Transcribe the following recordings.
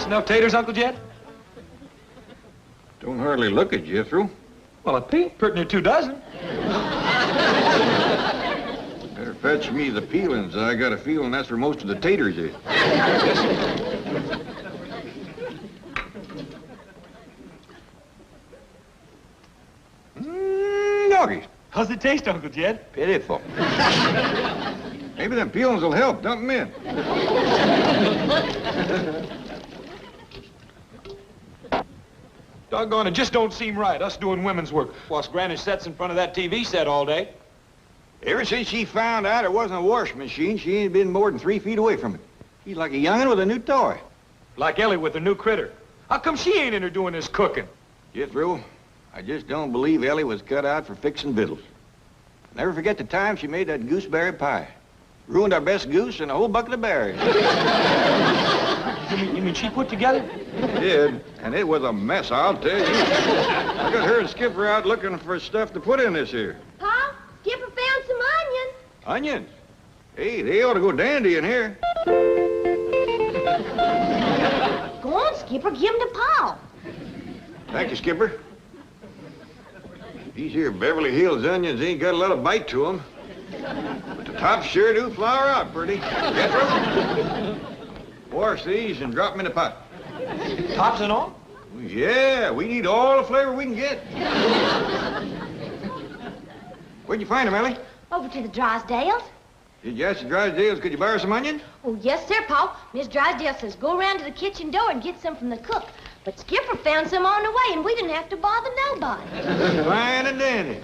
Just enough taters, Uncle Jed? Don't hardly look it, Jethro. Well, a pink, pretty near 2 dozen. Better fetch me the peelings. I got a feeling that's where most of the taters is. Doggies. How's it taste, Uncle Jed? Pitiful. Maybe them peelings will help. Dump them in. Doggone, it just don't seem right, us doing women's work, whilst Granny sits in front of that TV set all day. Ever since she found out it wasn't a washing machine, she ain't been more than 3 feet away from it. She's like a young'un with a new toy. Like Elly with her new critter. How come she ain't in her doing this cooking? Jethro, I just don't believe Elly was cut out for fixing victuals. Never forget the time she made that gooseberry pie. Ruined our best goose and a whole bucket of berries. You mean she put together? Did, and it was a mess, I'll tell you. I got her and Skipper out looking for stuff to put in this here. Pa, Skipper found some onions. Onions? Hey, they ought to go dandy in here. Go on, Skipper, give them to Pa. Thank you, Skipper. These here Beverly Hills onions ain't got a lot of bite to them. But the tops sure do flour out pretty. Jethro? Wash these and drop them in the pot. Tops and all? Yeah, we need all the flavor we can get. Where'd you find them, Elly? Over to the Drysdales. Did you ask the Drysdales, could you borrow some onions? Oh, yes, sir, Pa. Miss Drysdale says go around to the kitchen door and get some from the cook. But Skipper found some on the way, and we didn't have to bother nobody. Fine and dandy.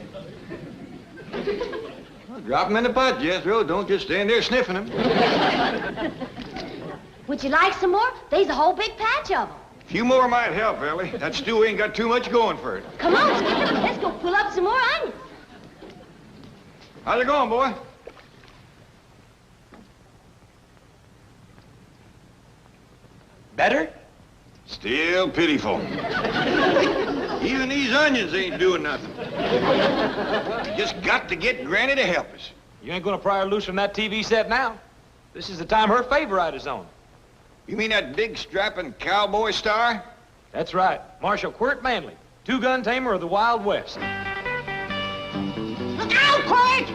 Well, drop them in the pot, Jethro. Don't just stand there sniffing them. Would you like some more? There's a whole big patch of them. A few more might help, Elly. That stew ain't got too much going for it. Come on, Skipper. Let's go pull up some more onions. How's it going, boy? Better? Still pitiful. Even these onions ain't doing nothing. We just got to get Granny to help us. You ain't gonna pry her loose from that TV set now. This is the time her favorite is on. You mean that big strapping cowboy star? That's right. Marshal Quirt Manley, 2-gun tamer of the Wild West. Look out, Quirt!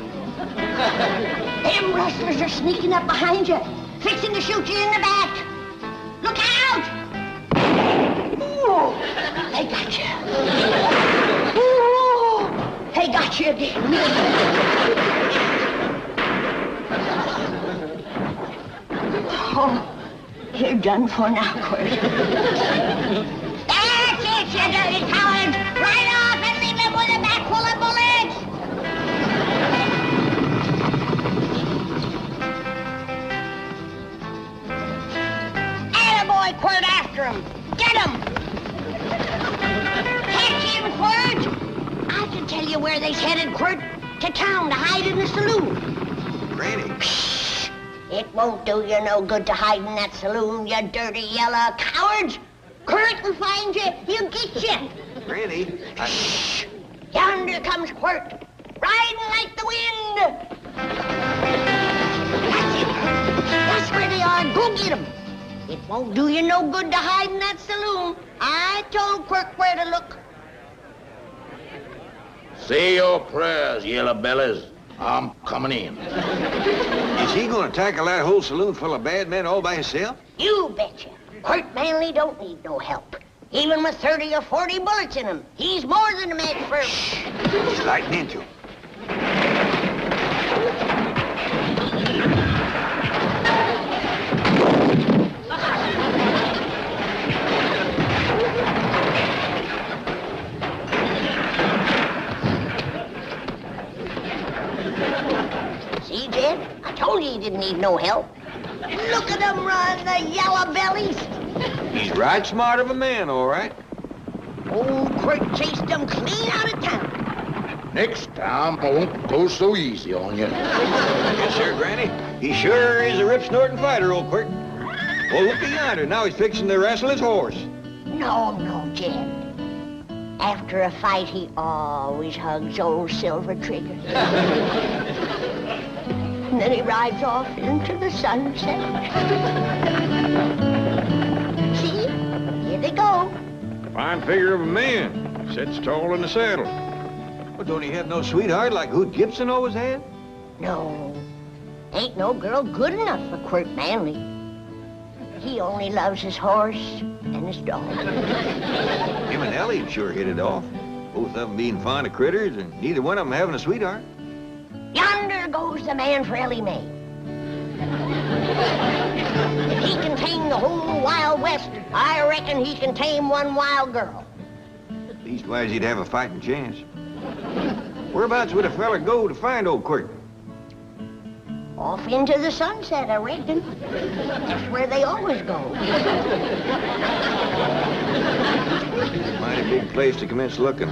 Them rustlers are sneaking up behind you, fixing to shoot you in the back. Look out! Ooh, they got you. Ooh, they got you again. Oh, you're done for now, Quirt. That's it, you dirty coward! Right off and leave him with a back full of bullets! Attaboy, Quirt, after him! Get him! Catch him, Quirt! I can tell you where they's headed, Quirt. To town to hide in the saloon. Granny. Shh! It won't do you no good to hide in that saloon, you dirty yellow cowards! Quirt will find you, he'll get you! Granny, Shh! Yonder comes Quirt, riding like the wind! That's it! That's where they are, go get 'em! It won't do you no good to hide in that saloon. I told Quirt where to look. Say your prayers, yellow bellies. I'm coming in. is he gonna tackle that whole saloon full of bad men all by himself? You betcha. Quirt Manley don't need no help. Even with 30 or 40 bullets in him, he's more than a match for... He's lighting into him. See, Jed? I told you he didn't need no help. Look at them run, the yellow bellies. He's right smart of a man, all right. Old Quirt chased them clean out of town. Next time, I won't go so easy on you. Yes, sir, Granny. He sure is a rip-snorting fighter, old Quirt. Oh, looky yonder. Now he's fixing to wrestle his horse. No, Jed. After a fight, he always hugs old Silver Trigger. And then he rides off into the sunset. See? Fine figure of a man. Sits tall in the saddle. Well, don't he have no sweetheart like Hoot Gibson always had? No. Ain't no girl good enough for Quirt Manley. He only loves his horse and his dog. Him and Elly sure hit it off. Both of them being fond of critters and neither one of them having a sweetheart. Yonder goes the man for Elly May. If he can tame the whole Wild West, I reckon he can tame one wild girl. Leastwise, he'd have a fighting chance. Whereabouts would a fella go to find old Quirt? Off into the sunset, I reckon. That's where they always go. Mighty big place to commence looking.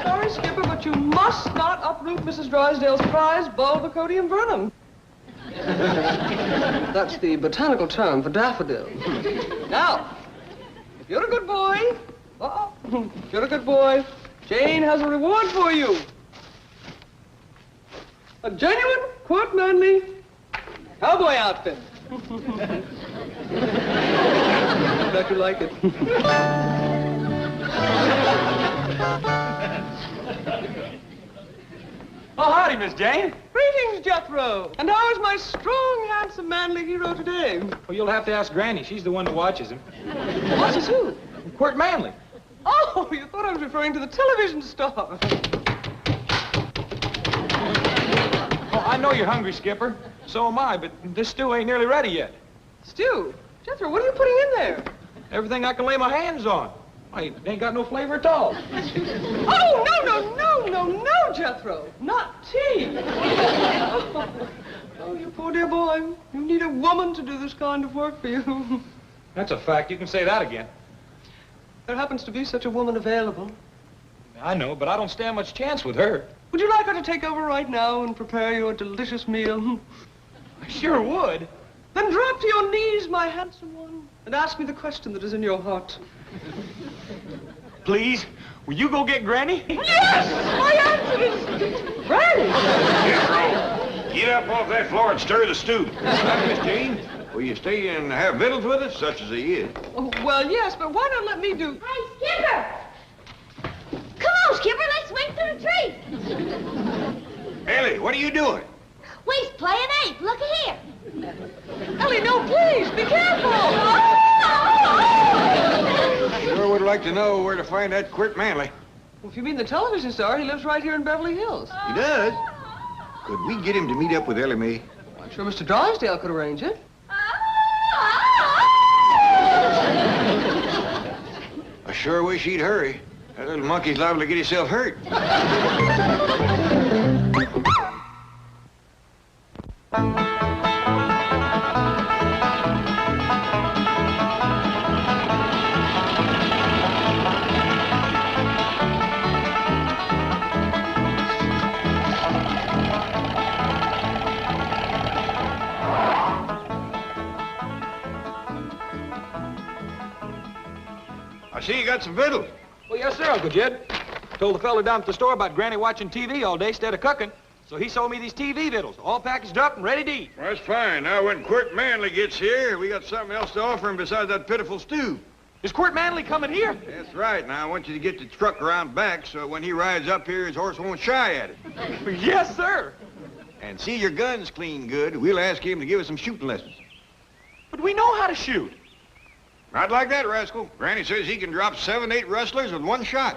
Sorry, Skipper, but you must not uproot Mrs. Drysdale's prized Bulbocodium vernum. That's the botanical term for daffodil. Now, if you're a good boy, if you're a good boy, Jane has a reward for you. A genuine Quirt Manley cowboy outfit. Bet you like it. Oh, howdy, Miss Jane. Greetings, Jethro. And how is my strong, handsome, manly hero today? Well, you'll have to ask Granny. She's the one that watches him. Watches who? Quirt Manley. Oh, you thought I was referring to the television star. Oh, I know you're hungry, Skipper. So am I, but this stew ain't nearly ready yet. Stew? Jethro, what are you putting in there? Everything I can lay my hands on. It ain't got no flavor at all. Oh, no, Jethro. Not tea. Oh, you poor dear boy. You need a woman to do this kind of work for you. That's a fact. You can say that again. There happens to be such a woman available. I know, but I don't stand much chance with her. Would you like her to take over right now and prepare you a delicious meal? I sure would. Then drop to your knees, my handsome one, and ask me the question that is in your heart. Please, will you go get Granny? Yes! My answer is Granny! Jethro, get up off that floor and stir the stew. Miss Jane, will you stay and have victuals with us, such as he is? Oh, well, yes, but why not let me do... Hey, Skipper! Come on, Skipper, let's swing through the tree. Elly, what are you doing? We's playing ape. Look here. Elly, no, please, be careful! Sure would like to know where to find that Quirt Manley. Well, if you mean the television star, he lives right here in Beverly Hills. He does? Could we get him to meet up with Elly May? I'm sure Mr. Drysdale could arrange it. I sure wish he'd hurry. That little monkey's liable to get himself hurt. I see you got some victuals. Well, yes, sir, Uncle Jed. Told the fella down at the store about Granny watching TV all day instead of cooking. So he sold me these TV victuals, all packaged up and ready to eat. Well, that's fine. Now, when Quirt Manley gets here, we got something else to offer him besides that pitiful stew. Is Quirt Manley coming here? That's right. Now, I want you to get the truck around back so when he rides up here, his horse won't shy at it. Yes, sir. And see your guns clean good. We'll ask him to give us some shooting lessons. But we know how to shoot. Not like that, rascal. Granny says he can drop 7, 8 rustlers with one shot.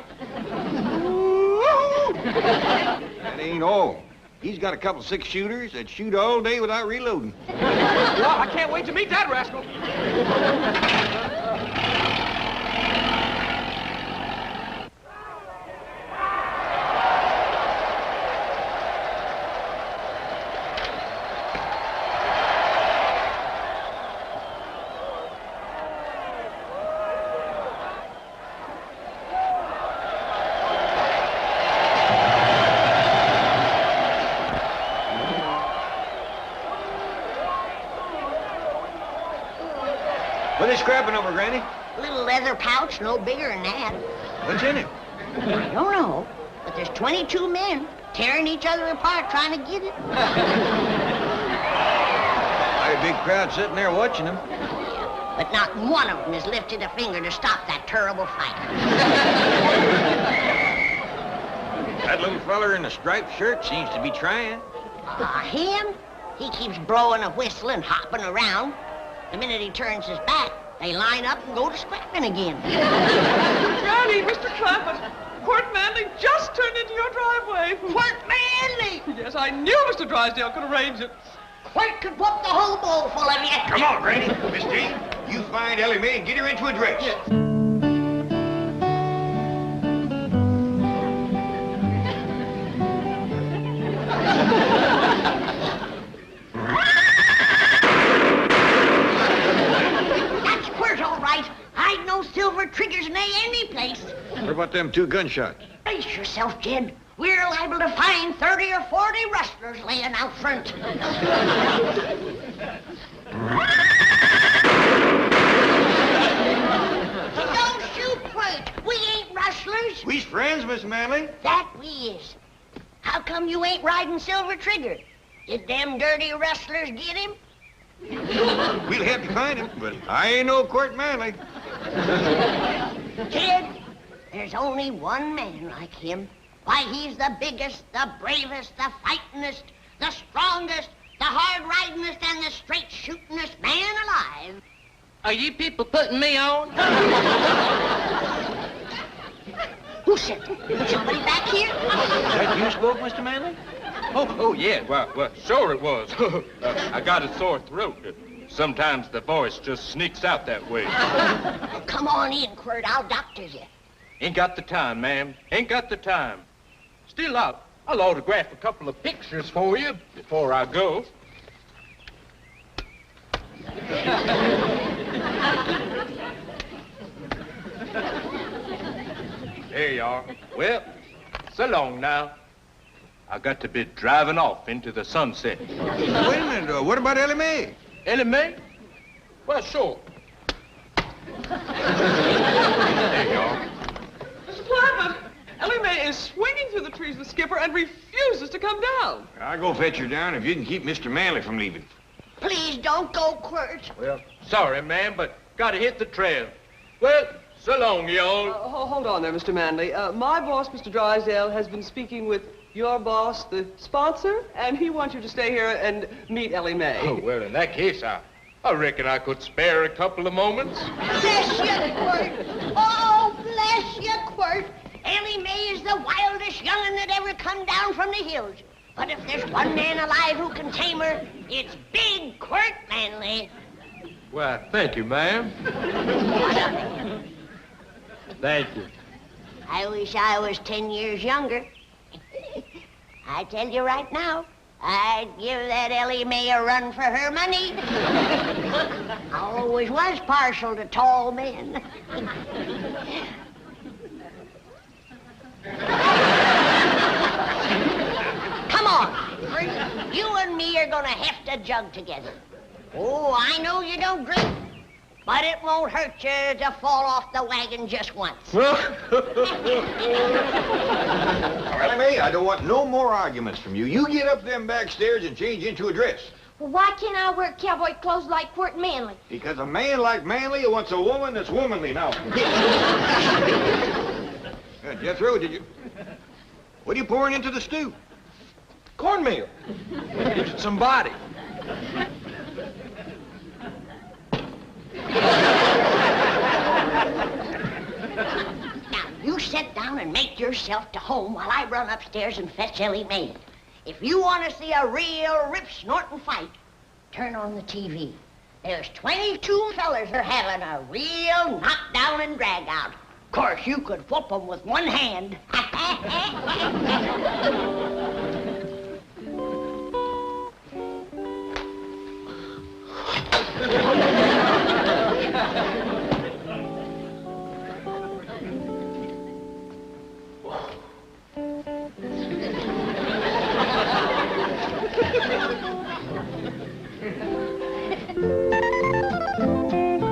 That ain't all. He's got a couple 6-shooters that shoot all day without reloading. Well, I can't wait to meet that rascal. What are they scrapping over, Granny? A little leather pouch, no bigger than that. What's in it? I don't know, but there's 22 men tearing each other apart trying to get it. Mighty big crowd sitting there watching them. But not one of them has lifted a finger to stop that terrible fight. That little feller in the striped shirt seems to be trying. Him? He keeps blowing a whistle and hopping around. The minute he turns his back, they line up and go to scrapping again. Granny, Mr. Clappett, Quirt Manley just turned into your driveway. Quirt Manley! Yes, I knew Mr. Drysdale could arrange it. Quirt could whoop the whole bowl full of you. Come on, Granny. Miss Dean, you find Elly May and get her into a dress. Yes. That's Quirt, all right. I'd no silver triggers in any place. What about them 2 gunshots? Brace yourself, Jed. We're liable to find 30 or 40 rustlers laying out front. Don't shoot, Quirt. We ain't rustlers. We's friends, Miss Manley. That we is. How come you ain't riding Silver Trigger? Did them dirty rustlers get him? We'll have to find him, but I ain't no Quirt Manley. Jed, there's only one man like him. Why, he's the biggest, the bravest, the fightingest, the strongest, the hard-ridingest, and the straight-shootingest man alive. Are you people putting me on? Who said that? Somebody back here? That you spoke, Mr. Manley? Oh, yeah. Well, sure it was. I got a sore throat. Sometimes the voice just sneaks out that way. Well, come on in, Quirt. I'll doctor you. Ain't got the time, ma'am. Ain't got the time. Still, I'll autograph a couple of pictures for you before I go. There you are. Well, so long now. I got to be driving off into the sunset. Wait a minute. What about Elly May? Elly May? Well, sure. There you are. Mr. Clappett, Elly May is swinging through the trees with Skipper and refuses to come down. I'll go fetch her down if you can keep Mr. Manley from leaving. Please don't go, Quirt. Well, sorry, ma'am, but gotta hit the trail. Well, so long, y'all. Hold on there, Mr. Manley. My boss, Mr. Drysdale, has been speaking with your boss, the sponsor, and he wants you to stay here and meet Elly May. Oh, well, in that case, I reckon I could spare a couple of moments. Bless you, Quirt. Oh, bless you, Quirt. Elly May is the wildest young'un that ever come down from the hills. But if there's one man alive who can tame her, it's big Quirt Manley. Well, thank you, ma'am. Thank you. I wish I was 10 years younger. I tell you right now, I'd give that Elly May a run for her money. I always was partial to tall men. Come on, you and me are gonna heft a jug together. Oh, I know you don't drink, but it won't hurt you to fall off the wagon just once. Elly May, I don't want no more arguments from you. You get up them back stairs and change into a dress. Well, why can't I wear cowboy clothes like Quirt Manley? Because a man like Manley wants a woman that's womanly now. Jethro, what are you pouring into the stew? Cornmeal. Gives it some body. Now, you sit down and make yourself to home while I run upstairs and fetch Elly May. If you want to see a real rip-snorting fight, turn on the TV. There's 22 fellas are having a real knockdown and drag-out. Of course, you could whoop them with one hand.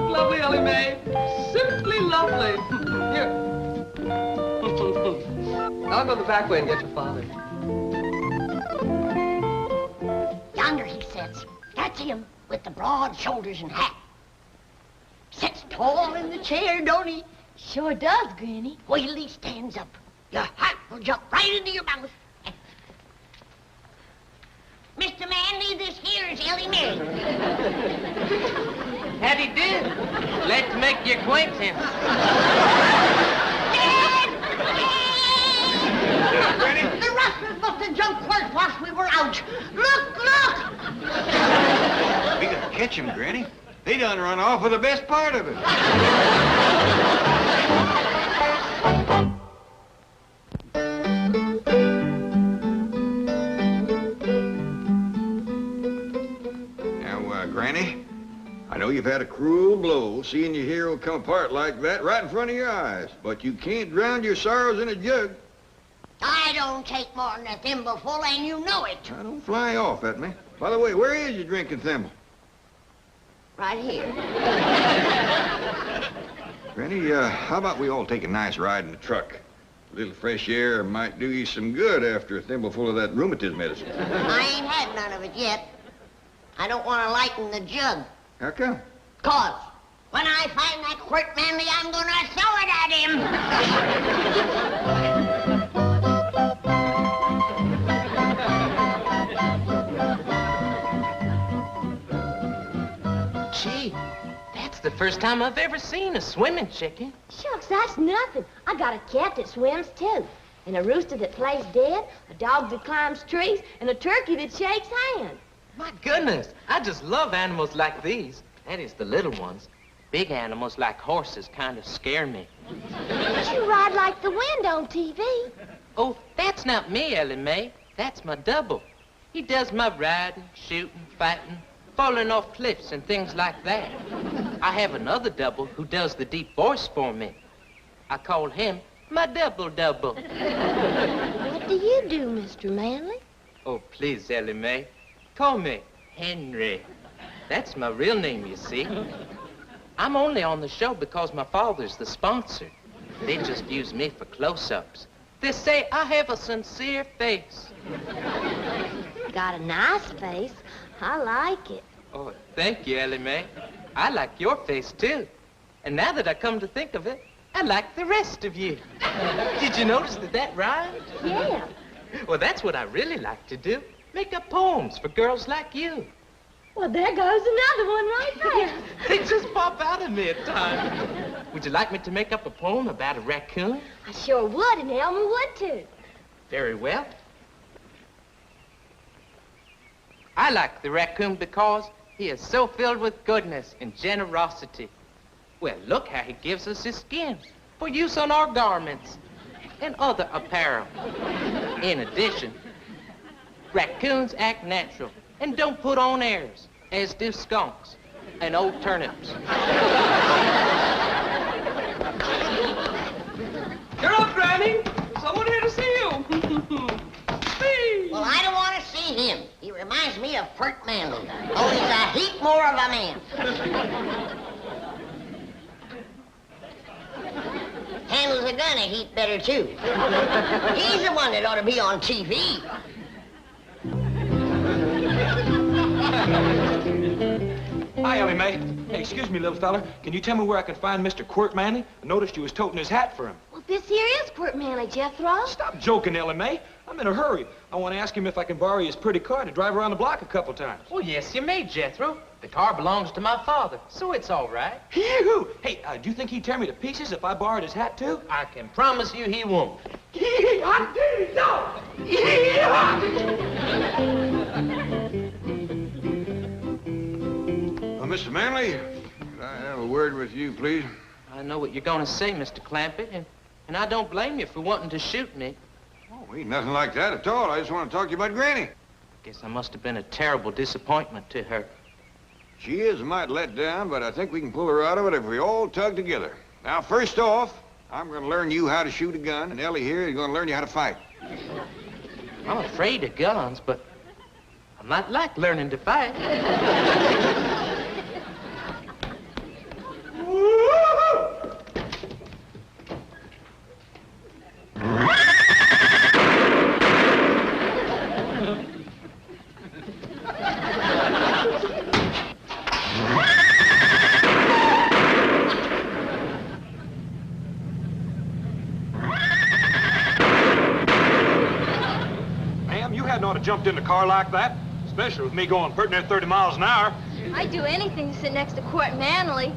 Lovely, Elly May. Simply lovely. Here. I'll go the back way and get your father. Yonder he sits. That's him, with the broad shoulders and hat. fall in the chair, don't he? Sure does, Granny. Wait till he stands up. Your heart will jump right into your mouth. Mr. Manley, this here is Elly May. Howdy do. Glad to make your acquaintance. Dad! Dad! The rustlers must have jumped first whilst we were out. Look, look! We gotta catch him, Granny. They done run off with the best part of it. Granny, I know you've had a cruel blow seeing your hero come apart like that right in front of your eyes, but you can't drown your sorrows in a jug. I don't take more than a thimbleful, and you know it. Now, don't fly off at me. By the way, where is your drinking thimble? Right here. Granny, how about we all take a nice ride in the truck? A little fresh air might do you some good after a thimbleful of that rheumatism medicine. I ain't had none of it yet. I don't want to lighten the jug. How come? 'Cause when I find that Quirt Manley, I'm gonna throw it at him. Gee, that's the first time I've ever seen a swimming chicken. Shucks, that's nothing. I got a cat that swims, too. And a rooster that plays dead, a dog that climbs trees, and a turkey that shakes hands. My goodness, I just love animals like these. That is, the little ones. Big animals like horses kind of scare me. But you ride like the wind on TV. Oh, that's not me, Elly May. That's my double. He does my riding, shooting, fighting, falling off cliffs and things like that. I have another double who does the deep voice for me. I call him my double-double. What do you do, Mr. Manley? Oh, please, Elly May. Call me Henry. That's my real name, you see. I'm only on the show because my father's the sponsor. They just use me for close-ups. They say I have a sincere face. Got a nice face. I like it. Oh, thank you, Elly May. I like your face, too. And now that I come to think of it, I like the rest of you. Did you notice that rhymed? Yeah. Well, that's what I really like to do. Make up poems for girls like you. Well, there goes another one right there. They just pop out of me at times. Would you like me to make up a poem about a raccoon? I sure would, and Elmer would, too. Very well. I like the raccoon because he is so filled with goodness and generosity. Well, look how he gives us his skin for use on our garments and other apparel. In addition, raccoons act natural and don't put on airs, as do skunks and old turnips. You're up, Granny. Someone here to see you. Well, I don't want to see him. He reminds me of Quirt Manley. Oh, he's a heap more of a man. Handles a gun a heap better, too. He's the one that ought to be on TV. Hi, Elly May. Hey, excuse me, little fella. Can you tell me where I can find Mr. Quirt Manley? I noticed you was toting his hat for him. Well, this here is Quirt Manley, Jethro. Stop joking, Elly May. I'm in a hurry. I want to ask him if I can borrow his pretty car to drive around the block a couple times. Well, yes, you may, Jethro. The car belongs to my father, so it's all right. Yoo-hoo! Hey, do you think he'd tear me to pieces if I borrowed his hat, too? I can promise you he won't. Mr. Manley, could I have a word with you, please? I know what you're going to say, Mr. Clampett, and I don't blame you for wanting to shoot me. Oh, ain't nothing like that at all. I just want to talk to you about Granny. Guess I must have been a terrible disappointment to her. She is a mite let down, but I think we can pull her out of it if we all tug together. Now, first off, I'm going to learn you how to shoot a gun, and Elly here is going to learn you how to fight. I'm afraid of guns, but I might like learning to fight. jumped in the car like that, especially with me going pretty near 30 miles an hour. I'd do anything to sit next to Court Manley.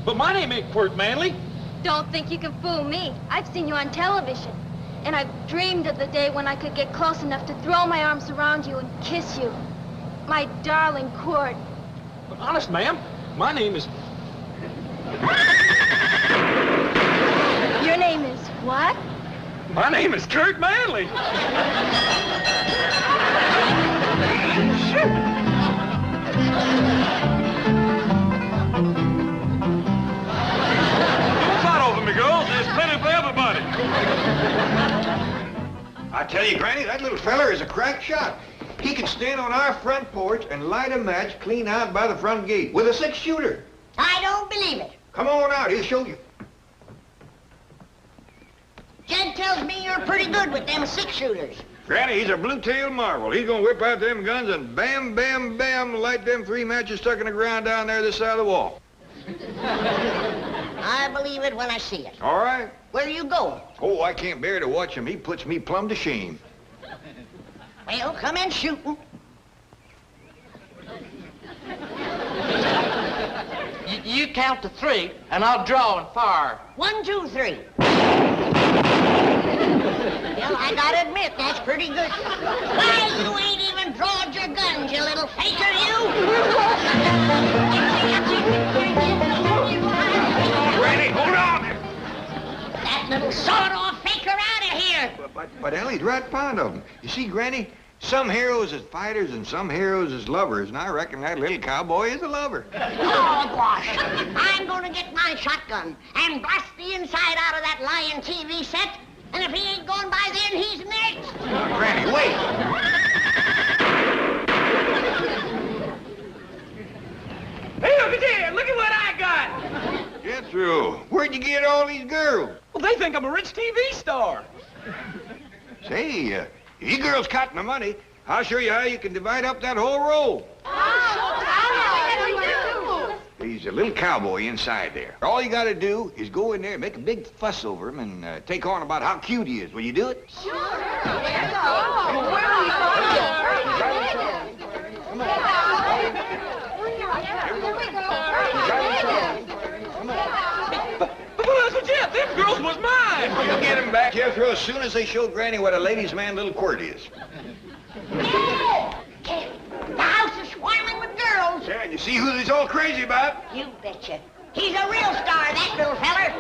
But my name ain't Quirt Manley. Don't think you can fool me. I've seen you on television. And I've dreamed of the day when I could get close enough to throw my arms around you and kiss you. My darling Court. But honest, ma'am, my name is... Your name is what? My name is Kurt Manley. Don't fight over me, girls. There's plenty for everybody. I tell you, Granny, that little feller is a crack shot. He can stand on our front porch and light a match clean out by the front gate with a 6-shooter. I don't believe it. Come on out, he'll show you. Jed tells me you're pretty good with them 6-shooters. Granny, he's a blue-tailed marvel. He's gonna whip out them guns and bam, bam, bam, light them 3 matches stuck in the ground down there this side of the wall. I believe it when I see it. All right. Where are you going? Oh, I can't bear to watch him. He puts me plumb to shame. Well, come in shooting. You count to 3, and I'll draw and fire. 1, 2, 3. Well, I gotta admit, that's pretty good. Why, you ain't even drawed your guns, you little faker, you! Granny, hold on! That little sawed-off faker out of here! But Elly's right fond of him. You see, Granny, some heroes is fighters and some heroes is lovers, and I reckon that little cowboy is a lover. Oh, gosh. I'm gonna get my shotgun and blast the inside out of that lying TV set, and if he ain't gone by then, he's next. Granny, wait! Hey, look at there! Look at what I got! Jethro, where'd you get all these girls? Well, they think I'm a rich TV star. Say, if you girls cotton the money, I'll show you how you can divide up that whole roll. He's a little cowboy inside there. All you gotta do is go in there and make a big fuss over him and take on about how cute he is. Will you do it? Sure. Let's go. Where are we going? Come on. But Uncle Jeff, them girls was mine! You'll get him back, Jethro, as soon as they show Granny what a ladies' man little Quirt is. Yeah. The house is swarming with girls. Yeah, and you see who he's all crazy about? You betcha. He's a real star, that little feller.